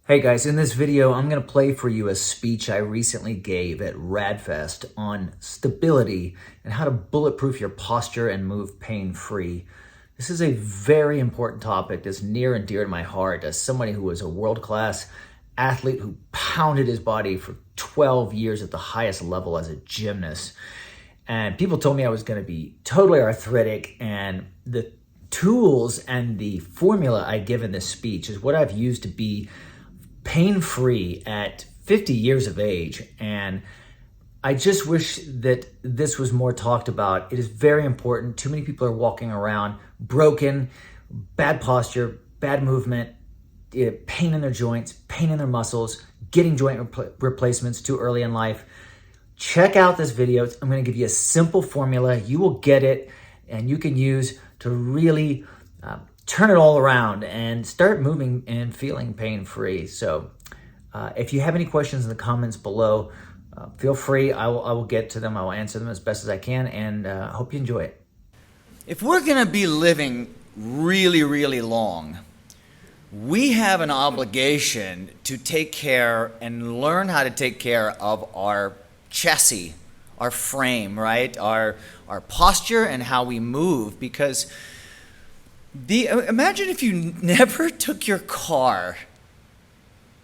Hey guys, in this video, I'm going to play for you a speech I recently gave at RADFest on stability and how to bulletproof your posture and move pain-free. This is a very important topic that's near and dear to my heart as somebody who was a world-class athlete who pounded his body for 12 years at the highest level as a gymnast. And people told me I was going to be totally arthritic, and the tools and the formula I give in this speech is what I've used to be pain-free at 50 years of age. And I just wish that this was more talked about. It is very important. Too many people are walking around broken, bad posture, bad movement, pain in their joints, pain in their muscles, getting joint replacements too early in life. Check out this video. I'm going to give you a simple formula. You will get it and you can use to really turn it all around and start moving and feeling pain-free. So if you have any questions in the comments below, feel free. I will get to them. I will answer them as best as I can, and hope you enjoy it. If we're going to be living really, really long, we have an obligation to take care and learn how to take care of our chassis, our frame, right? Our posture and how we move, because imagine if you never took your car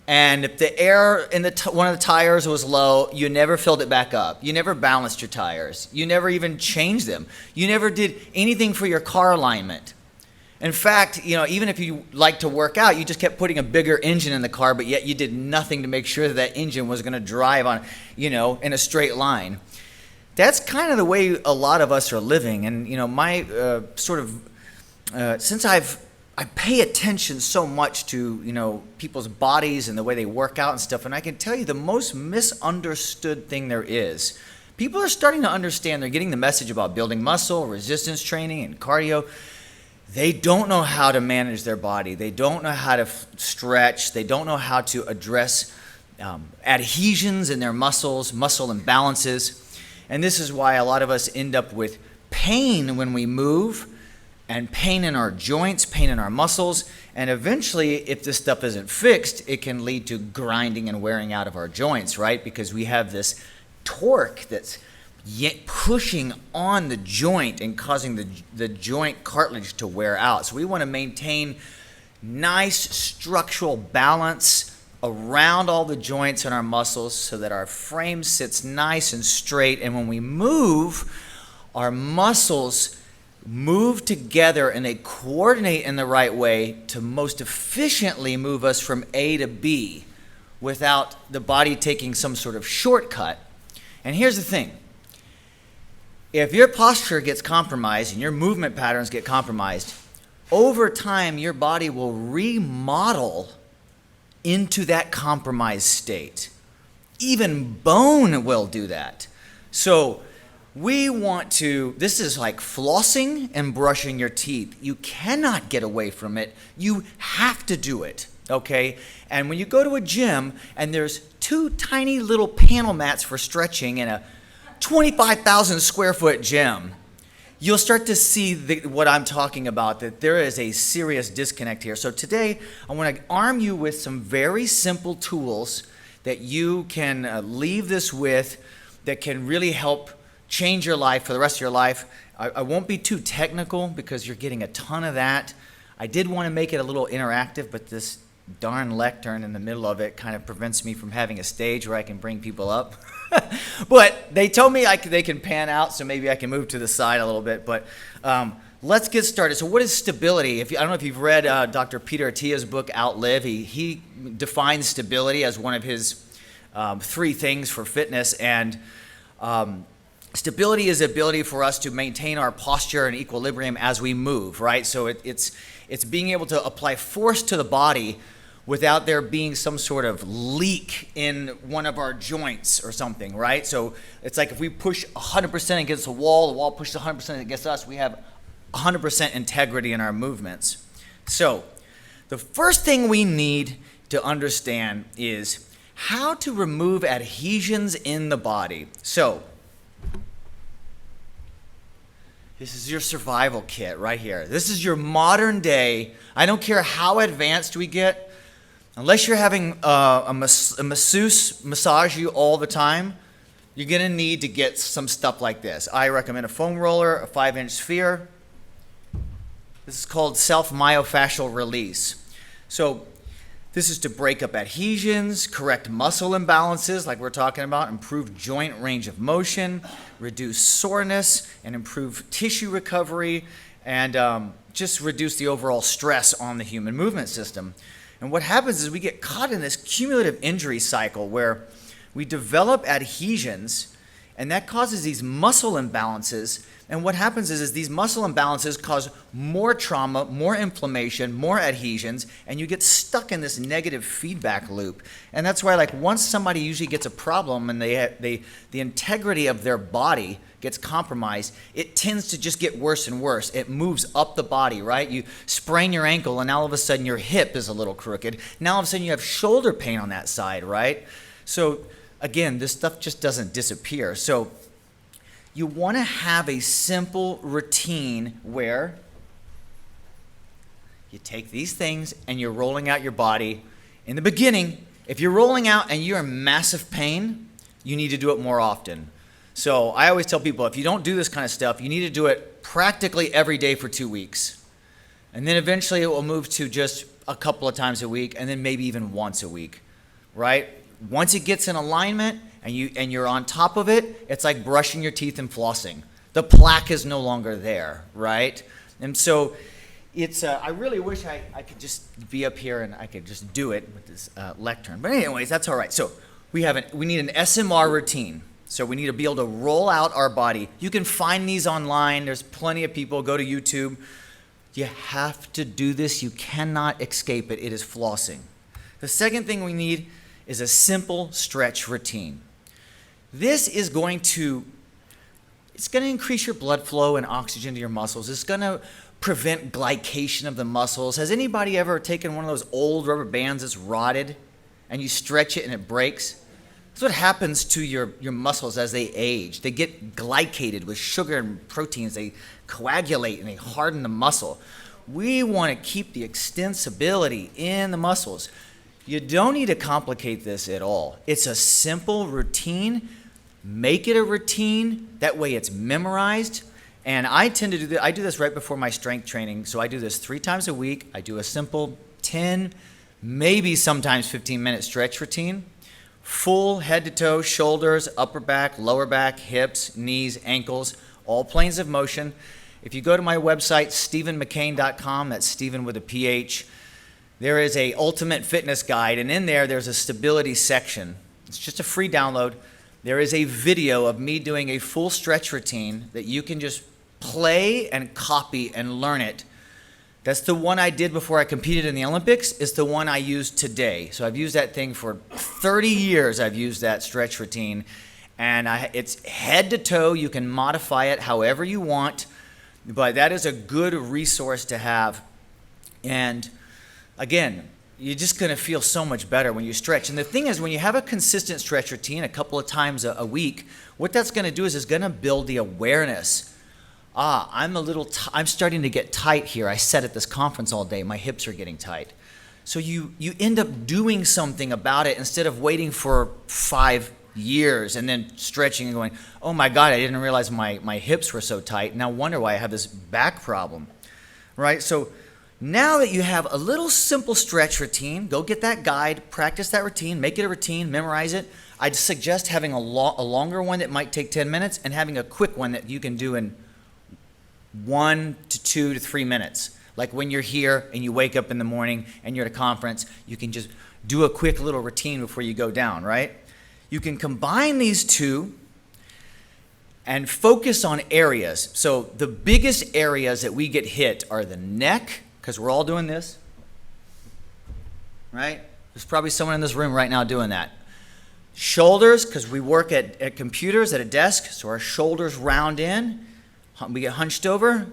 and if the air in one of the tires was low, you never filled it back up. You never balanced your tires. You never even changed them. You never did anything for your car alignment. In fact, even if you like to work out, you just kept putting a bigger engine in the car, but yet you did nothing to make sure that engine was going to drive on, in a straight line. That's kind of the way a lot of us are living. And, my since I pay attention so much to people's bodies and the way they work out and stuff, and I can tell you the most misunderstood thing there is. People are starting to understand. They're getting the message about building muscle, resistance training, and cardio. They don't know how to manage their body. They don't know how to stretch. They don't know how to address adhesions in their muscles, muscle imbalances, and this is why a lot of us end up with pain when we move, and pain in our joints, pain in our muscles, and eventually, if this stuff isn't fixed, it can lead to grinding and wearing out of our joints, right? Because we have this torque that's pushing on the joint and causing the joint cartilage to wear out. So we want to maintain nice structural balance around all the joints and our muscles so that our frame sits nice and straight, and when we move, our muscles move together and they coordinate in the right way to most efficiently move us from A to B without the body taking some sort of shortcut. And here's the thing. If your posture gets compromised and your movement patterns get compromised, over time your body will remodel into that compromised state. Even bone will do that. So we want to, this is like flossing and brushing your teeth. You cannot get away from it. You have to do it, okay? And when you go to a gym and there's two tiny little panel mats for stretching in a 25,000 square foot gym, you'll start to see what I'm talking about, that there is a serious disconnect here. So today, I want to arm you with some very simple tools that you can leave this with that can really help change your life for the rest of your life. I won't be too technical because you're getting a ton of that. I did want to make it a little interactive, but this darn lectern in the middle of it kind of prevents me from having a stage where I can bring people up. But they told me they can pan out, so maybe I can move to the side a little bit. But let's get started. So what is stability? I don't know if you've read Dr. Peter Attia's book, Outlive. He defines stability as one of his 3 things for fitness. And stability is the ability for us to maintain our posture and equilibrium as we move, right? So it's being able to apply force to the body without there being some sort of leak in one of our joints or something, right? So it's like if we push 100% against the wall pushes 100% against us, we have 100% integrity in our movements. So the first thing we need to understand is how to remove adhesions in the body. So this is your survival kit right here. This is your modern day. I don't care how advanced we get. Unless you're having a masseuse massage you all the time, you're going to need to get some stuff like this. I recommend a foam roller, a 5-inch sphere. This is called self-myofascial release. So this is to break up adhesions, correct muscle imbalances like we're talking about, improve joint range of motion, reduce soreness, and improve tissue recovery, and just reduce the overall stress on the human movement system. And what happens is we get caught in this cumulative injury cycle where we develop adhesions, and that causes these muscle imbalances. And what happens is these muscle imbalances cause more trauma, more inflammation, more adhesions, and you get stuck in this negative feedback loop. And that's why, like, once somebody usually gets a problem and the integrity of their body gets compromised, it tends to just get worse and worse. It moves up the body, right? You sprain your ankle, and now all of a sudden your hip is a little crooked. Now all of a sudden you have shoulder pain on that side, right? So again, this stuff just doesn't disappear. So you want to have a simple routine where you take these things and you're rolling out your body. In the beginning, if you're rolling out and you're in massive pain, you need to do it more often. So I always tell people, if you don't do this kind of stuff, you need to do it practically every day for 2 weeks. And then eventually it will move to just a couple of times a week, and then maybe even once a week, right? Once it gets in alignment and you're on top of it, it's like brushing your teeth and flossing. The plaque is no longer there, right? And so it's I really wish I could just be up here and I could just do it with this lectern. But anyways, that's all right. So we need an SMR routine. So we need to be able to roll out our body. You can find these online. There's plenty of people. Go to YouTube. You have to do this. You cannot escape it. It is flossing. The second thing we need is a simple stretch routine. This is going to increase your blood flow and oxygen to your muscles. It's going to prevent glycation of the muscles. Has anybody ever taken one of those old rubber bands that's rotted and you stretch it and it breaks? That's what happens to your muscles as they age. They get glycated with sugar and proteins. They coagulate and they harden the muscle. We want to keep the extensibility in the muscles. You don't need to complicate this at all. It's a simple routine. Make it a routine. That way it's memorized. And I tend to do this. I do this right before my strength training. So I do this 3 times a week. I do a simple 10, maybe sometimes 15-minute stretch routine. Full head to toe, shoulders, upper back, lower back, hips, knees, ankles, all planes of motion. If you go to my website, stephenmccain.com, that's Stephen with a PH, there is a ultimate fitness guide, and in there's a stability section. It's just a free download. There is a video of me doing a full stretch routine that you can just play and copy and learn it. That's the one I did before I competed in the Olympics. It's the one I use today. So I've used that thing for 30 years. I've used that stretch routine. And it's head to toe. You can modify it however you want. But that is a good resource to have. And again, you're just going to feel so much better when you stretch. And the thing is, when you have a consistent stretch routine a couple of times a week, what that's going to do is it's going to build the awareness. I'm starting to get tight here. I sat at this conference all day. My hips are getting tight. So you end up doing something about it instead of waiting for 5 years and then stretching and going, oh my God, I didn't realize my hips were so tight. Now wonder why I have this back problem, right? So now that you have a little simple stretch routine, go get that guide, practice that routine, make it a routine, memorize it. I'd suggest having a longer one that might take 10 minutes and having a quick one that you can do in 1 to 2 to 3 minutes. Like when you're here and you wake up in the morning and you're at a conference, you can just do a quick little routine before you go down, right? You can combine these two and focus on areas. So the biggest areas that we get hit are the neck, because we're all doing this, right? There's probably someone in this room right now doing that. Shoulders, because we work at computers at a desk, so our shoulders round in. We get hunched over,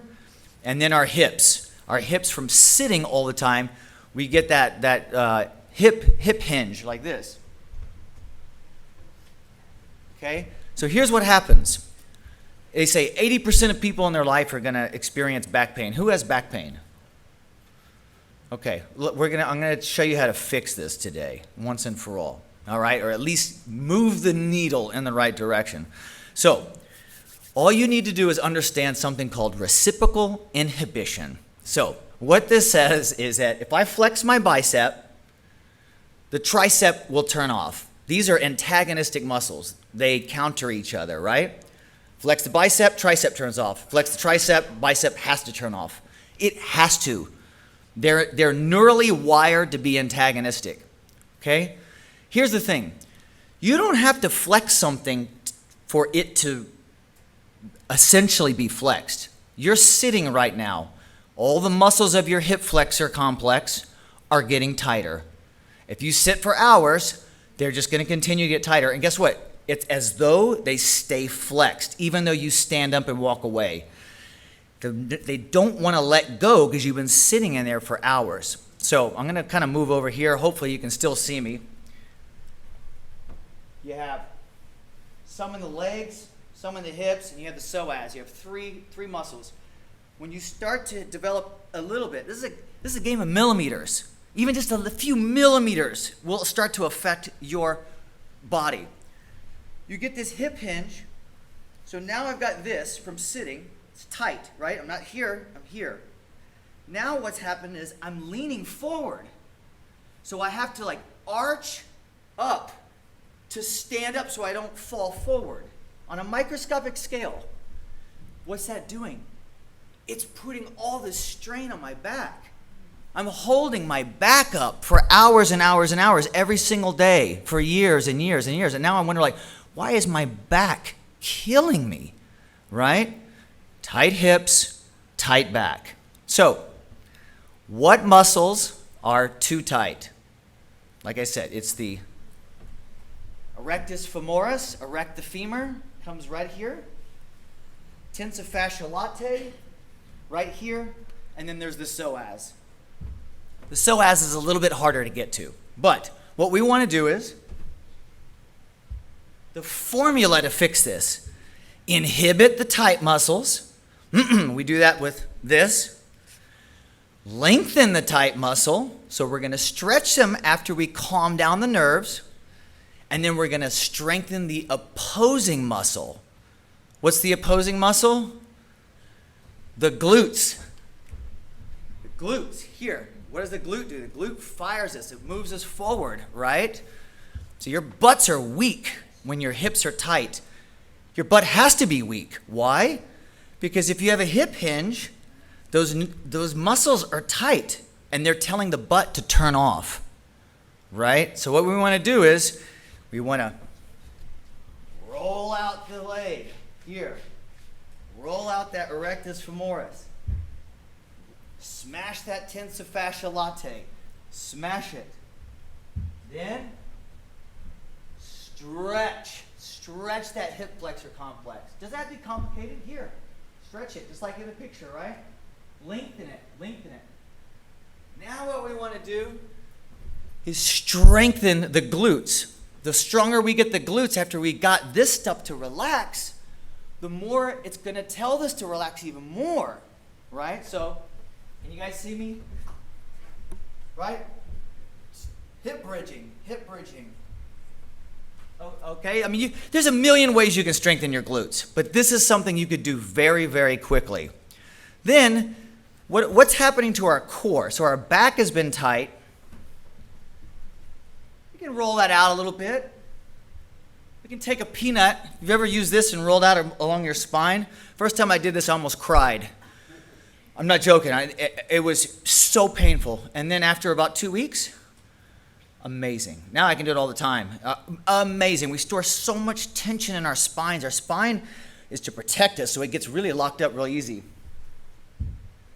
and then our hips from sitting all the time, we get that hip hinge like this. Okay, so here's what happens. They say 80% of people in their life are going to experience back pain. Who has back pain? Okay, I'm gonna show you how to fix this today, once and for all. All right, or at least move the needle in the right direction. So, all you need to do is understand something called reciprocal inhibition. So, what this says is that if I flex my bicep, the tricep will turn off. These are antagonistic muscles. They counter each other, right? Flex the bicep, tricep turns off. Flex the tricep, bicep has to turn off. It has to. They're neurally wired to be antagonistic, okay? Here's the thing. You don't have to flex something for it to essentially be flexed. You're sitting right now. All the muscles of your hip flexor complex are getting tighter. If you sit for hours, they're just going to continue to get tighter. And guess what? It's as though they stay flexed, even though you stand up and walk away. They don't want to let go because you've been sitting in there for hours. So I'm going to kind of move over here. Hopefully you can still see me. You have some in the legs, some in the hips, and you have the psoas. You have three muscles. When you start to develop a little bit, this is a game of millimeters. Even just a few millimeters will start to affect your body. You get this hip hinge. So now I've got this from sitting. It's tight, right? I'm not here, I'm here. Now what's happened is I'm leaning forward. So I have to like arch up to stand up so I don't fall forward. On a microscopic scale, what's that doing? It's putting all this strain on my back. I'm holding my back up for hours and hours and hours every single day for years and years and years. And now I wonder, like, why is my back killing me, right? Tight hips, tight back. So, what muscles are too tight? Like I said, it's the erectus femoris, erect the femur, comes right here. Tensor fascial latae, right here. And then there's the psoas. The psoas is a little bit harder to get to. But what we want to do is, the formula to fix this, inhibit the tight muscles. We do that with this. Lengthen the tight muscle. So we're going to stretch them after we calm down the nerves. And then we're going to strengthen the opposing muscle. What's the opposing muscle? The glutes. The glutes, here. What does the glute do? The glute fires us. It moves us forward, right? So your butts are weak when your hips are tight. Your butt has to be weak. Why? Because if you have a hip hinge, those muscles are tight, and they're telling the butt to turn off, right? So what we want to do is we want to roll out the leg here. Roll out that erectus femoris. Smash that tensor fascial latae. Smash it. Then stretch. Stretch that hip flexor complex. Does that be complicated? Here. Stretch it, just like in the picture, right? Lengthen it. Lengthen it. Now what we want to do is strengthen the glutes. The stronger we get the glutes after we got this stuff to relax, the more it's going to tell this to relax even more, right? So, can you guys see me? Right? Hip bridging, hip bridging. Okay, I mean, there's a million ways you can strengthen your glutes, but this is something you could do very, very quickly. Then, what's happening to our core? So our back has been tight. We can roll that out a little bit. We can take a peanut. If you've ever used this and rolled out along your spine, first time I did this, I almost cried. I'm not joking. It was so painful. And then after about 2 weeks, amazing. Now I can do it all the time. Amazing. We store so much tension in our spines. Our spine is to protect us, so it gets really locked up real easy.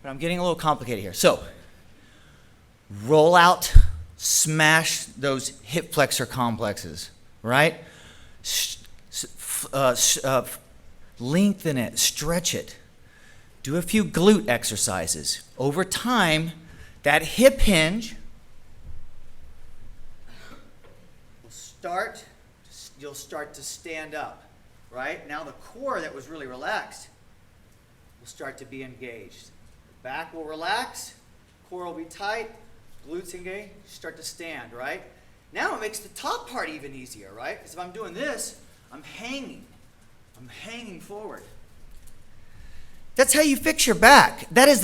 But I'm getting a little complicated here. So, roll out, smash those hip flexor complexes, right? Lengthen it, stretch it. Do a few glute exercises. Over time, that hip hinge you'll start to stand up, right? Now the core that was really relaxed will start to be engaged. The back will relax, core will be tight, glutes engage, start to stand, right? Now it makes the top part even easier, right? Because if I'm doing this, I'm hanging forward. That's how you fix your back. That is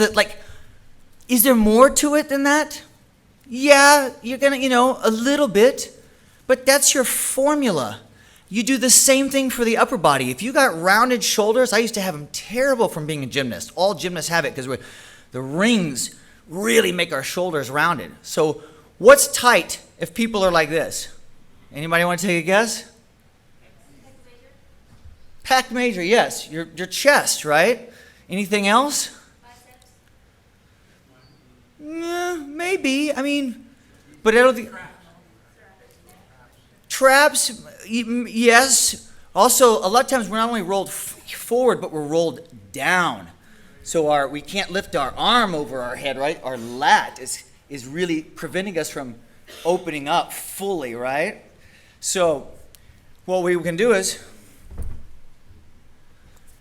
is there more to it than that? Yeah, you're gonna, a little bit, but that's your formula. You do the same thing for the upper body. If you got rounded shoulders, I used to have them terrible from being a gymnast. All gymnasts have it because the rings really make our shoulders rounded. So what's tight if people are like this? Anybody want to take a guess? Pec major, yes. Your chest, right? Anything else? Biceps. Yeah, maybe. But I don't think. Traps, yes. Also, a lot of times we're not only rolled forward, but we're rolled down. So we can't lift our arm over our head, right? Our lat is really preventing us from opening up fully, right? So what we can do is,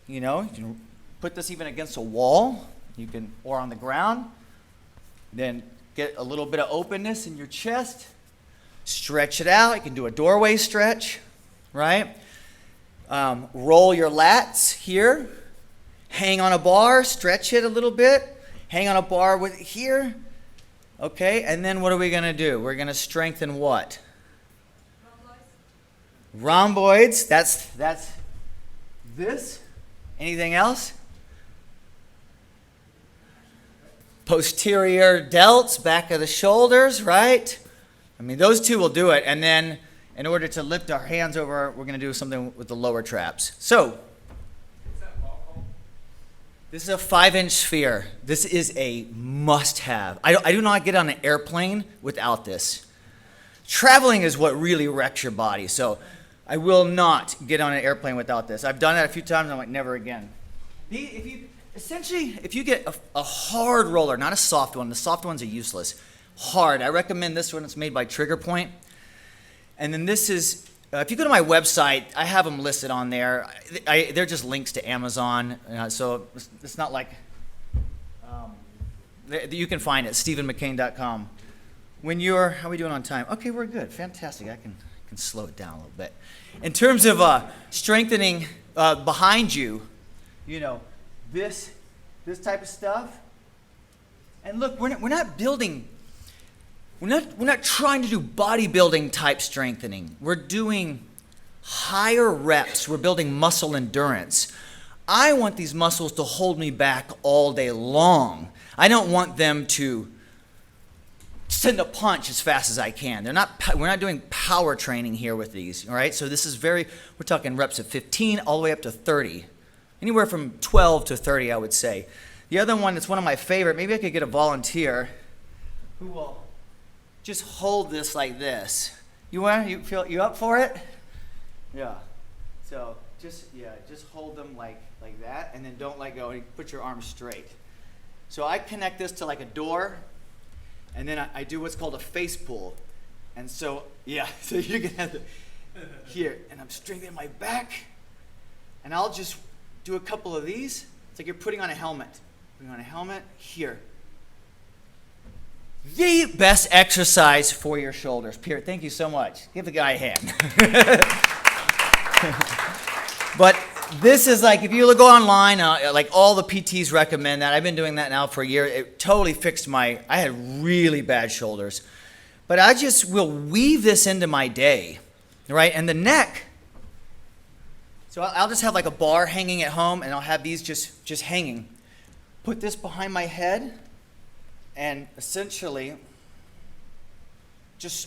you can put this even against a wall, or on the ground, then get a little bit of openness in your chest, stretch it out. You can do a doorway stretch, right? Roll your lats here, hang on a bar, stretch it a little bit, hang on a bar with here, okay? And then what are we going to do? We're going to strengthen what? Rhomboids. That's this. Anything else? Posterior delts, back of the shoulders, right? Those two will do it. And then in order to lift our hands over, we're going to do something with the lower traps. So this is a 5-inch sphere. This is a must-have. I do not get on an airplane without this. Traveling is what really wrecks your body. So I will not get on an airplane without this. I've done it a few times, and I'm like, never again. If you get a hard roller, not a soft one, the soft ones are useless. Hard. I recommend this one. It's made by Trigger Point. And then this is, if you go to my website, I have them listed on there. They're just links to Amazon. So it's not like, you can find it, stephenmccain.com. How are we doing on time? Okay, we're good. Fantastic. I can slow it down a little bit. In terms of strengthening behind you, this type of stuff. And look, we're not building. We're not trying to do bodybuilding type strengthening. We're doing higher reps. We're building muscle endurance. I want these muscles to hold me back all day long. I don't want them to send a punch as fast as I can. We're not doing power training here with these, all right? So this is we're talking reps of 15 all the way up to 30. Anywhere from 12 to 30, I would say. The other one that's one of my favorite, maybe I could get a volunteer who will just hold this like this. You up for it? Yeah. So just hold them like that, and then don't let go, and put your arms straight. So I connect this to like a door, and then I do what's called a face pull. And so so you can have here, and I'm strengthening my back, and I'll just do a couple of these. It's like you're putting on a helmet. Putting on a helmet here. The best exercise for your shoulders. Period. Thank you so much. Give the guy a hand. But this is like, if you go online, like all the PTs recommend that. I've been doing that now for a year. It totally fixed I had really bad shoulders. But I just will weave this into my day, right? And the neck, so I'll just have like a bar hanging at home, and I'll have these just hanging. Put this behind my head, and essentially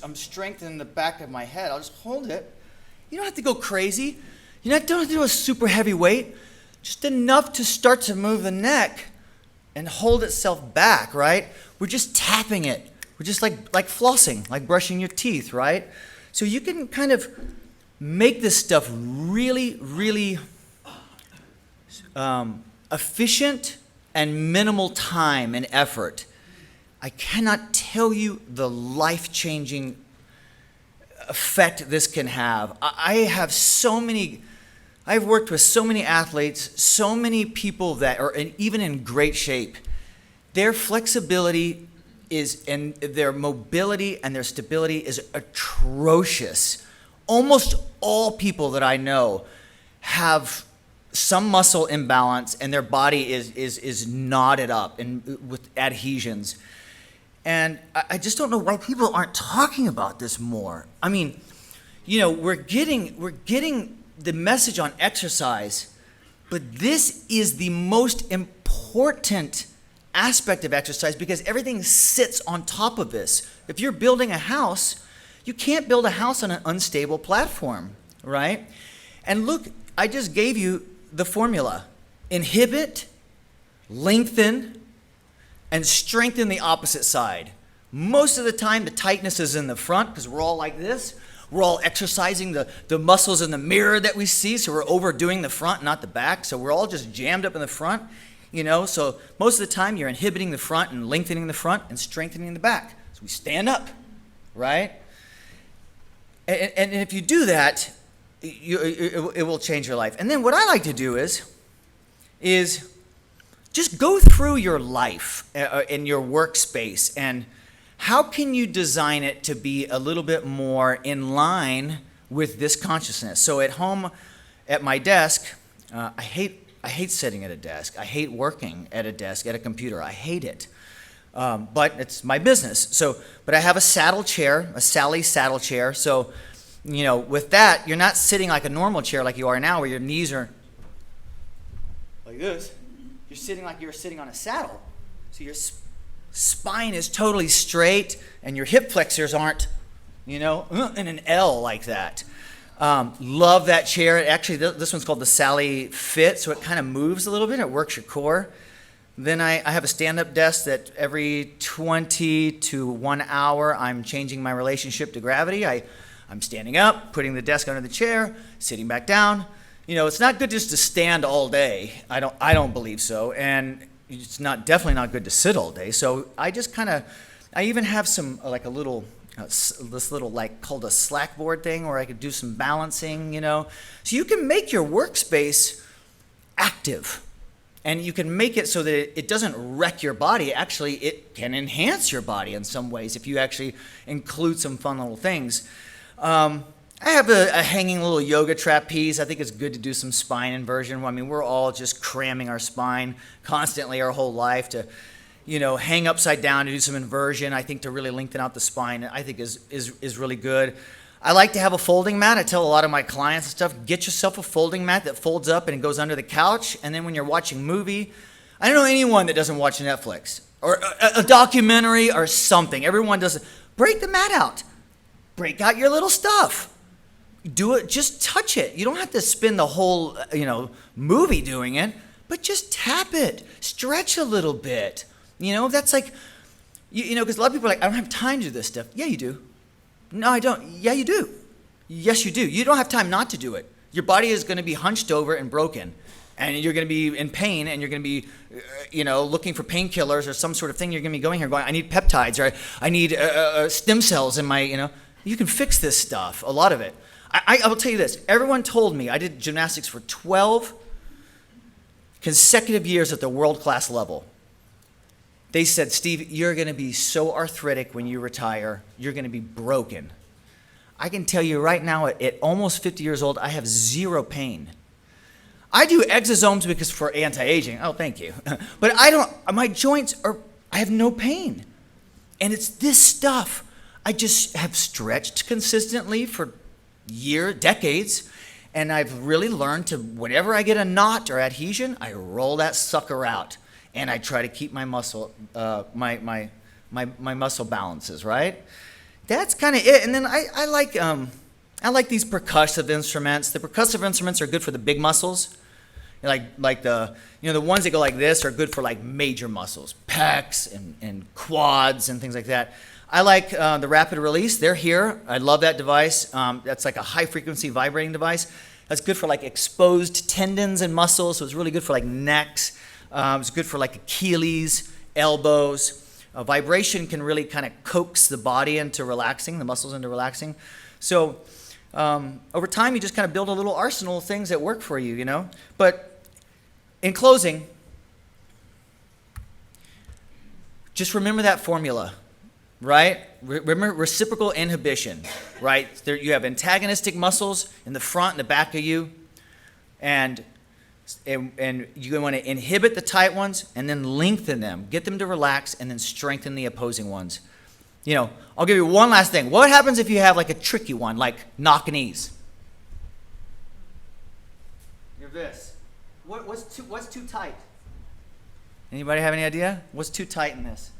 I'm strengthening the back of my head. I'll just hold it. You don't have to go crazy. You don't have to do a super heavy weight. Just enough to start to move the neck and hold itself back, right? We're just tapping it. We're just like flossing, like brushing your teeth, right? So you can kind of make this stuff really, really efficient and minimal time and effort. I cannot tell you the life-changing effect this can have. I've worked with so many athletes, so many people that are even in great shape. Their flexibility and their mobility and their stability is atrocious. Almost all people that I know have some muscle imbalance, and their body is knotted up and with adhesions. And I just don't know why people aren't talking about this more. I mean, we're getting the message on exercise, but this is the most important aspect of exercise because everything sits on top of this. If you're building a house, you can't build a house on an unstable platform, right? And look, I just gave you the formula. Inhibit, lengthen, and strengthen the opposite side. Most of the time, the tightness is in the front because we're all like this. We're all exercising the muscles in the mirror that we see, so we're overdoing the front, not the back. So we're all just jammed up in the front, So most of the time, you're inhibiting the front and lengthening the front and strengthening the back. So we stand up, right? And if you do that, it will change your life. And then what I like to do is just go through your life in your workspace and how can you design it to be a little bit more in line with this consciousness? So at home, at my desk, I hate sitting at a desk. I hate working at a desk, at a computer. I hate it. But it's my business. But I have a saddle chair, a Sally saddle chair. So, with that, you're not sitting like a normal chair like you are now where your knees are like this. You're sitting like you're sitting on a saddle. So your spine is totally straight and your hip flexors aren't, in an L like that. Love that chair. Actually, this one's called the Sally Fit, so it kind of moves a little bit. It works your core. Then I have a stand-up desk that every 20 to 1 hour, I'm changing my relationship to gravity. I'm standing up, putting the desk under the chair, sitting back down. It's not good just to stand all day. I don't believe so. And it's definitely not good to sit all day. So I just I even have some like a little, this little like called a slackboard thing where I could do some balancing, So you can make your workspace active. And you can make it so that it doesn't wreck your body. Actually, it can enhance your body in some ways if you actually include some fun little things. I have a hanging little yoga trapeze. I think it's good to do some spine inversion. I mean, we're all just cramming our spine constantly our whole life to, hang upside down to do some inversion. I think to really lengthen out the spine, I think is really good. I like to have a folding mat. I tell a lot of my clients and stuff, get yourself a folding mat that folds up and it goes under the couch. And then when you're watching a movie, I don't know anyone that doesn't watch Netflix or a documentary or something. Everyone does it. Break the mat out. Break out your little stuff. Do it. Just touch it. You don't have to spend the whole, movie doing it, but just tap it. Stretch a little bit. That's like, because a lot of people are like, I don't have time to do this stuff. Yeah, you do. No, I don't. Yeah, you do. Yes, you do. You don't have time not to do it. Your body is going to be hunched over and broken, and you're going to be in pain, and you're going to be, looking for painkillers or some sort of thing. You're going to be going here going, I need peptides, or I need stem cells in my, You can fix this stuff, a lot of it. I will tell you this. Everyone told me, I did gymnastics for 12 consecutive years at the world-class level. They said, Steve, you're going to be so arthritic when you retire. You're going to be broken. I can tell you right now, at almost 50 years old, I have zero pain. I do exosomes because for anti-aging. Oh, thank you. But my joints I have no pain. And it's this stuff. I just have stretched consistently for decades. And I've really learned to, whenever I get a knot or adhesion, I roll that sucker out. And I try to keep my muscle, my muscle balances, right? That's kind of it. And then I like these percussive instruments. The percussive instruments are good for the big muscles, like the ones that go like this are good for like major muscles, pecs and quads and things like that. I like the rapid release. They're here. I love that device. That's like a high frequency vibrating device. That's good for like exposed tendons and muscles. So it's really good for like necks. It's good for like Achilles, elbows. Vibration can really kind of coax the body into relaxing, the muscles into relaxing. So over time, you just kind of build a little arsenal of things that work for you, But in closing, just remember that formula, right? Remember reciprocal inhibition, right? There, you have antagonistic muscles in the front and the back of you, and you want to inhibit the tight ones and then lengthen them, get them to relax, and then strengthen the opposing ones. You know, I'll give you one last thing. What happens if you have like a tricky one, like knock knees? You're this. What's too tight? Anybody have any idea? What's too tight in this?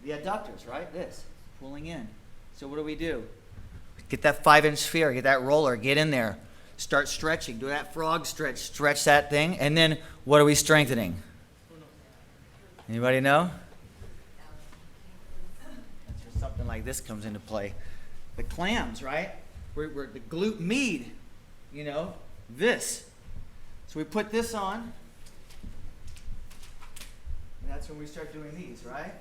The adductors, right? This, pulling in. So what do? Get that 5-inch sphere, get that roller, get in there. Start stretching, do that frog stretch, stretch that thing, and then what are we strengthening? Anybody know? That's where something like this comes into play. The clams, right? We're the glute med, you know, this. So we put this on, and that's when we start doing these, right?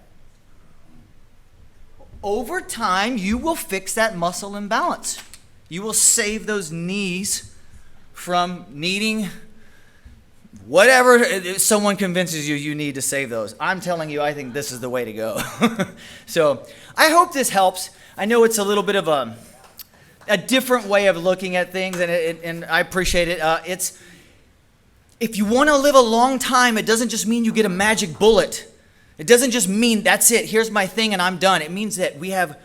Over time, you will fix that muscle imbalance. You will save those knees from needing whatever someone convinces you need to save those. I'm telling you, I think this is the way to go. So I hope this helps. I know it's a little bit of a different way of looking at things, and I appreciate it. If you want to live a long time, it doesn't just mean you get a magic bullet. It doesn't just mean that's it, here's my thing and I'm done. It means that we have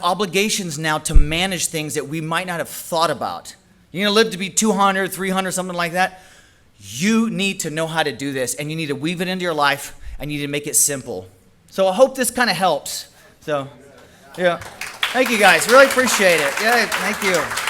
obligations now to manage things that we might not have thought about. You're going to live to be 200, 300, something like that. You need to know how to do this, and you need to weave it into your life, and you need to make it simple. So I hope this kind of helps. So, yeah. Thank you, guys. Really appreciate it. Yeah, thank you.